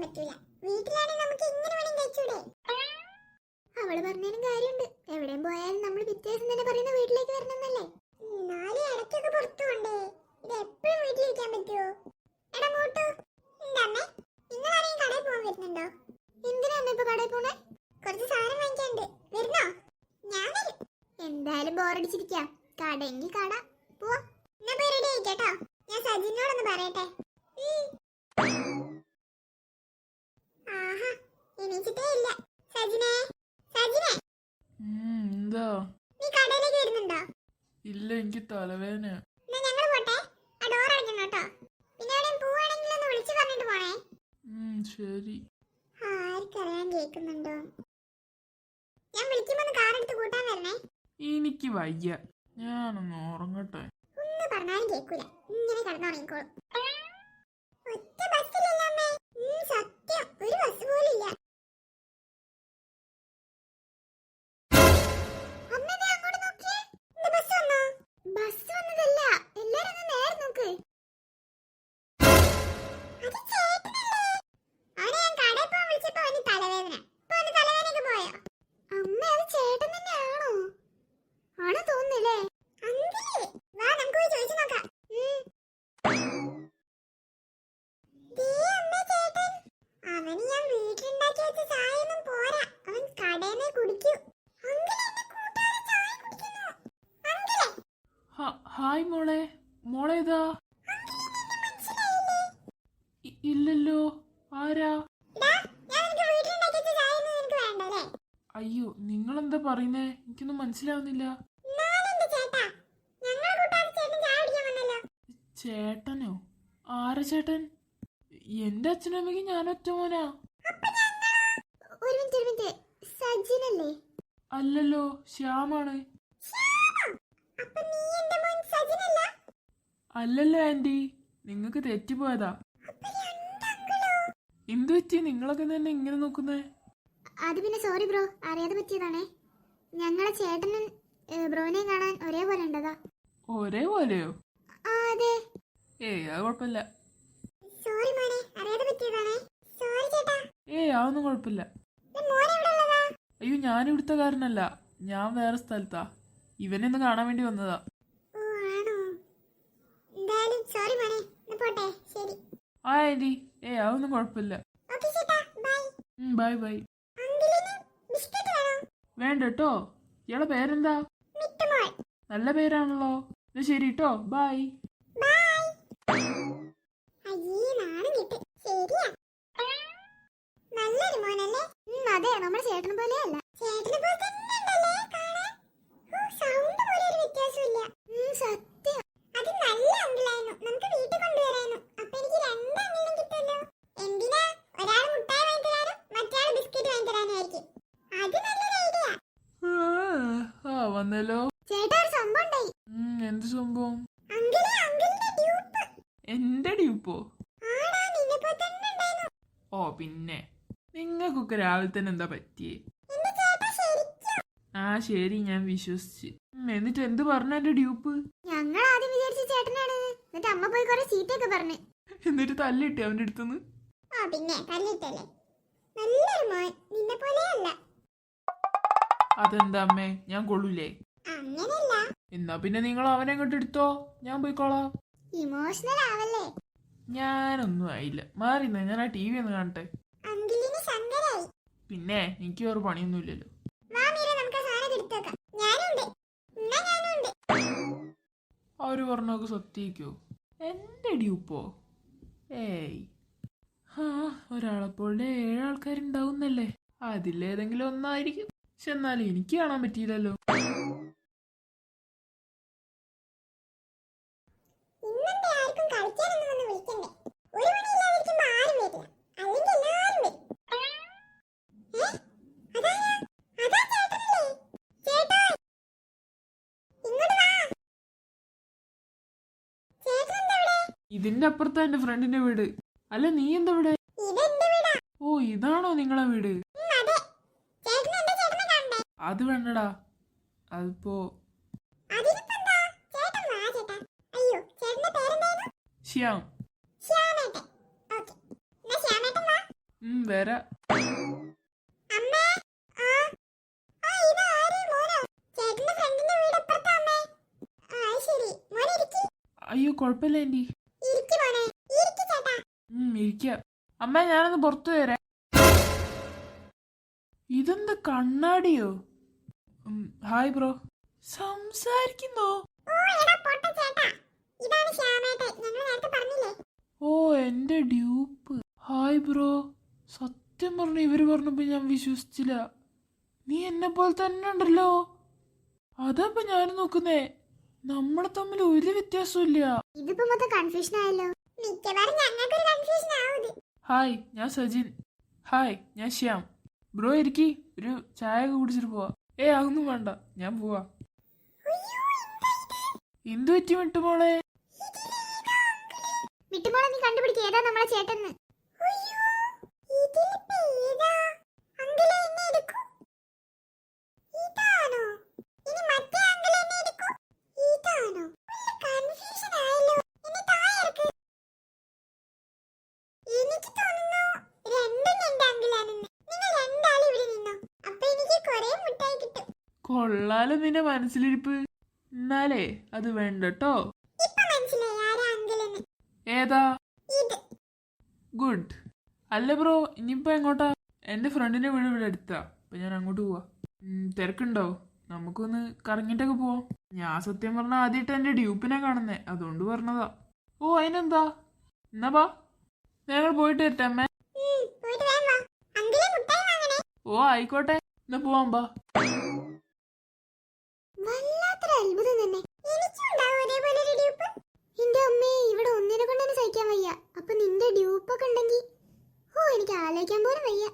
പറ്റൂല. വീട്ടിലാണെങ്കിൽ നമുക്ക് ഇങ്ങനെ വേണം കഴിച്ചൂടെ? അവള് പറഞ്ഞതിനും കാര്യമുണ്ട്. എവിടെയും പോയാലും നമ്മൾ പിറ്റേസം തന്നെ പറയുന്ന വീട്ടിലേക്ക് വരണമെന്നല്ലേ? നാളെ ഇടയ്ക്കൊക്കെ പുറത്തു കൊണ്ടേ. ഇത് എപ്പോഴും വീട്ടിലിരിക്കാൻ പറ്റുമോ? എടാ മോട്ടു, എന്താമ്മേ നിങ്ങൾ ആരെയും കടയിൽ പോകാൻ വരുന്നുണ്ടോ? എന്തിനാ ഇപ്പൊ കടയിൽ പോണേ? കുറച്ച് സാധനം വാങ്ങിക്കാണ്ട്. വരുന്നോ? ഞാൻ വരും. എന്തായാലും ബോറടിച്ചിരിക്കാം. കടയെങ്കിൽ കട പോവാ. എന്നാ പോയി റെഡി ആയിക്കോട്ടോ. ഞാൻ സജിനോടൊന്ന് പറയട്ടെ. ആഹാ, എണീച്ചിട്ടേ ഇല്ല. സജിനേ, സജിനേ, എന്താ? നീ കടയിലേക്ക് വരുന്നുണ്ടോ? ഇല്ല, എനിക്ക് തലവേദന. എന്നാ ഞങ്ങൾ പോട്ടെ. ആ ഡോർ അടയ്ക്കണം കേട്ടോ. പിന്നെ എവിടെയും പോവാണെങ്കിൽ ഒന്ന് വിളിച്ചു പറഞ്ഞിട്ട് പോണേ. ശരി. ആർക്കറിയാൻ കേൾക്കുന്നുണ്ടോ? ഞാൻ വിളിക്കുമ്പോ കാർ എടുത്ത് കൂട്ടാൻ വരണേ. എനിക്ക് വയ്യ, ഞാനൊന്ന് ഉറങ്ങട്ടെ. ഒന്ന് പറഞ്ഞാലും കേൾക്കൂല. ഇങ്ങനെ കിടന്നുറങ്ങിക്കോളും. ഒറ്റ ബസ്സില്ലല്ലോ അമ്മേ. സത്യം, ഒരു ബസ് പോലും ഇല്ല. ബസ് വന്നതല്ല, എല്ലാരും ഒന്ന് നേരെ നോക്ക്. അത് ചേട്ടനല്ലേ? അവനെ ഞാൻ കടയിൽ പോകാൻ വിളിച്ചപ്പോ അവന് തലവേദന. ഇപ്പൊ അവന് തലവേദനയൊക്കെ പോയോ? അമ്മ, അത് ചേട്ടൻ തന്നെയാണോ? ആണോ തോന്നുന്നില്ലേ? അങ്കിള്, വാ നമുക്ക് പോയി ചോദിച്ചു നോക്കാം. ദേ അമ്മ, ചേട്ടൻ. അവന് ഞാൻ വീട്ടിലുണ്ടാക്കി വെച്ച ചായ ഒന്നും പോരാ, അവൻ കടയിലേ കുടിക്കൂ. അങ്കിള്, എന്നെ കൂട്ടാതെ ചായ കുടിക്കുന്നു. അങ്കിളെ, ഹായ് മോളെ. മോളേതാ? ഇല്ലല്ലോ. ആരാ? അയ്യോ, നിങ്ങളെന്താ പറയുന്നേ? എനിക്കൊന്നും മനസ്സിലാവുന്നില്ല. ചേട്ടനോ? ആരാ ചേട്ടൻ? എന്റെ അച്ഛനും അമ്മയ്ക്ക് ഞാൻ ഒറ്റ മോനാ. അല്ലല്ലോ, ശ്യാമാണ്. അല്ലല്ലോ ആന്റി, നിങ്ങക്ക് തെറ്റിപ്പോയതാ. എന്തു പറ്റി? നിങ്ങളൊക്കെ തന്നെ ഇങ്ങനെ നോക്കുന്നേ? അത് പിന്നെ സോറി ബ്രോ, അറിയാതെ പറ്റിയതാണേ. ഞങ്ങളെ ചേട്ടനും ബ്രോനെ കാണാൻ ഒരേപോലെ ഉണ്ടതാ. ഒരേപോലെയോ? അതെ. അത് കുഴപ്പമില്ല. സോറി മോനെ, അറിയാതെ പറ്റിയതാണേ. സോറി ചേട്ടാ. അതൊന്നും കുഴപ്പമില്ല. അയ്യോ, ഞാൻ ഇവിടുത്തെ കാരനല്ല, ഞാൻ വേറെ സ്ഥലത്താ. ഇവനെ ഒന്ന് കാണാൻ വേണ്ടി വന്നതാ. സോറി മോനെ, പോട്ടെ. ശരി. ആന്റി, അതൊന്നും കുഴപ്പമില്ല. Bye bye. വേണ്ട കേട്ടോ. ഇയാളെ പേരെന്താ? നല്ല പേരാണല്ലോ. ശരി കേട്ടോ, ബൈ. നല്ലൊരു മോനല്ലേ? അതെ, നമ്മുടെ ചേട്ടനെ പോലെയല്ല. ചേട്ടനെ പോലെ തന്നെ ഉണ്ടല്ലേ കാണാൻ. സൗണ്ട് പോലെ ഒരു വ്യത്യാസമില്ല. സത്യം. അത് നല്ല അങ്കിളായിരുന്നു. നമുക്ക് വീട്ടിൽ കൊണ്ടുവരായിരുന്നു. അപ്പൊ എനിക്ക് രണ്ട് അങ്കിളിനും കിട്ടുമല്ലോ. എന്തിനാ? ഒരാൾ മുട്ടായി വാങ്ങി തരാനും മറ്റേ ബിസ്ക്കറ്റ് വാങ്ങി തരാനായിരിക്കും. അത് നല്ലൊരു ഐഡിയ. വന്നല്ലോ. ചേട്ടാ, ഒരു സംഭവം ഉണ്ടായി. എന്ത് സംഭവം? അങ്കിളിന്റെ ഡ്യൂപ്പ്. എന്റെ ഡ്യൂപ്പോ? ആടാ, നിന്നെ പോലെ തന്നെ ഉണ്ടായിരുന്നു. പിന്നെ നിങ്ങൾക്കൊക്കെ രാവിലെ തന്നെ എന്താ പറ്റിയേ? ശരി, ഞാൻ വിശ്വസിച്ച്. എന്നിട്ട് എന്ത് പറഞ്ഞു എന്റെ ഡ്യൂപ്പ്? ഞങ്ങൾ ആദ്യം വിചാരിച്ച ചേട്ടനാണ്. എന്നിട്ട് അമ്മ പോയി കുറെ ചീത്തയൊക്കെ പറഞ്ഞു. എന്നിട്ട് തല്ലിട്ടി അവന്റെ അടുത്തുനിന്ന്? പിന്നെ തല്ലിട്ടല്ലേ. നല്ലൊരു മോൻ, നിന്നെ പോലെയല്ല. അതെന്താ അമ്മേ, ഞാൻ കൊള്ളൂലേ? അങ്ങനെയല്ല. എന്നാ പിന്നെ നിങ്ങൾ അവനെ അങ്ങോട്ട് എടുത്തോ, ഞാൻ പോയിക്കോളാം. ഇമോഷണൽ ആവല്ലേ? ഞാനൊന്നും ആയില്ല, മാറി ഞാൻ ആ TV ഒന്ന് കാണട്ടെ. അങ്കിളിന് സങ്കടായി. പിന്നെ എനിക്ക് വേറെ പണിയൊന്നുമില്ലല്ലോ. അവര് പറഞ്ഞൊക്കെ സത്യക്കോ? എന്റെ ഡ്യൂപ്പോ? ഒരാളെപ്പോഴുടെ 7 ആൾക്കാരുണ്ടാവുന്നല്ലേ, അതിലേതെങ്കിലും ഒന്നായിരിക്കും. പക്ഷെ എന്നാലും എനിക്ക് കാണാൻ പറ്റിയില്ലല്ലോ. ഇതിന്റെ അപ്പുറത്താ എന്റെ ഫ്രണ്ടിന്റെ വീട്. അല്ല, നീ എന്താ ഇവിടെ? ഇതാണോ നിങ്ങളെ വീട്? അത് വേണ്ടടാ, അതിപ്പോ ശ്യാം. വരാ. അമ്മേ, ആ, ഇതാര് മോനോ? ചേട്ടന്റെ ഫ്രണ്ടിന്റെ വീട് എപ്പുറത്താ അമ്മേ? ശരി, മോനെ ഇരിക്ക്. അയ്യോ കുഴപ്പമില്ല ആന്റി. ഇരിക്ക് മോനെ, ഇരിക്ക് ചേട്ടാ. ഇരിക്ക. അമ്മ ഞാനൊന്ന് പുറത്തു വരാം. ഇതെന്താ കണ്ണാടിയോ? Hi bro. സംസാരിക്കുന്നോ? ഓ എടാ പൊട്ട ചേട്ടാ, ഇതാണ് ശ്യാമേട്ടൻ, ഞങ്ങൾ നേരത്തെ പറഞ്ഞില്ലേ? ഓ എന്റെ ഡ്യൂപ്പ്. Hi bro. സത്യം പറഞ്ഞ ഇവര് പറഞ്ഞപ്പോ ഞാൻ വിശ്വസിച്ചില്ല. നീ എന്നെ പോലെ തന്നെ ഉണ്ടല്ലോ. അതപ്പൊ ഞാൻ നോക്കുന്നേ. നമ്മളെ തമ്മിൽ ഒരു വ്യത്യാസമില്ല. ഇതിപ്പോ മൊത്തം കൺഫ്യൂഷൻ ആയല്ലോ. മിക്കവാറും ഞങ്ങൾക്കൊരു കൺഫ്യൂഷൻ ആവും. ഹായ് ഞാൻ സജിൻ. ഹായ് ഞാൻ ശ്യാം. ബ്രോ ഇരിക്കി, ഒരു ചായ ഒക്കെ കുടിച്ചിട്ട് പോവാ. അതൊന്നും വേണ്ട, ഞാൻ പോവാ. എന്തു പറ്റി മിട്ടുമോളെ? മിട്ടുമോളെ നീ കണ്ടുപിടിക്കുക ഏതാ നമ്മളെ ചേട്ടന്ന്. കൊള്ളാലോ നിന്റെ മനസ്സിലിരിപ്പ്. എന്നാലേ അത് വേണ്ട കേട്ടോ. ഏതാ? ഗുഡ്. അല്ല ബ്രോ ഇനിയിപ്പോ എങ്ങോട്ടാ? എന്റെ ഫ്രണ്ടിന്റെ വീട് ഇവിടെ അടുത്താ, അപ്പൊ ഞാൻ അങ്ങോട്ട് പോവാ. തിരക്കുണ്ടോ? നമുക്കൊന്ന് കറങ്ങിട്ടൊക്കെ പോവാം. ഞാൻ സത്യം പറഞ്ഞ ആദ്യമായിട്ട് എന്റെ ഡ്യൂപ്പിനെ കാണുന്നേ, അതുകൊണ്ട് പറഞ്ഞതാ. ഓ അതിനെന്താ, എന്നാ ബാ ഞങ്ങൾ പോയിട്ട് വരട്ടെ അമ്മേ. ഓ ആയിക്കോട്ടെ, എന്നാ പോവാം ബാ. വല്ലാത്തൊരു അത്ഭുതം തന്നെ. എന്റെ അമ്മേ, ഇവിടെ ഒന്നിനെ കൊണ്ട് തന്നെ സഹിക്കാൻ വയ്യ. അപ്പൊ നിന്റെ ഡ്യൂപ്പൊക്കെ ഉണ്ടെങ്കിൽ എനിക്ക് ആലോചിക്കാൻ പോലും വയ്യ.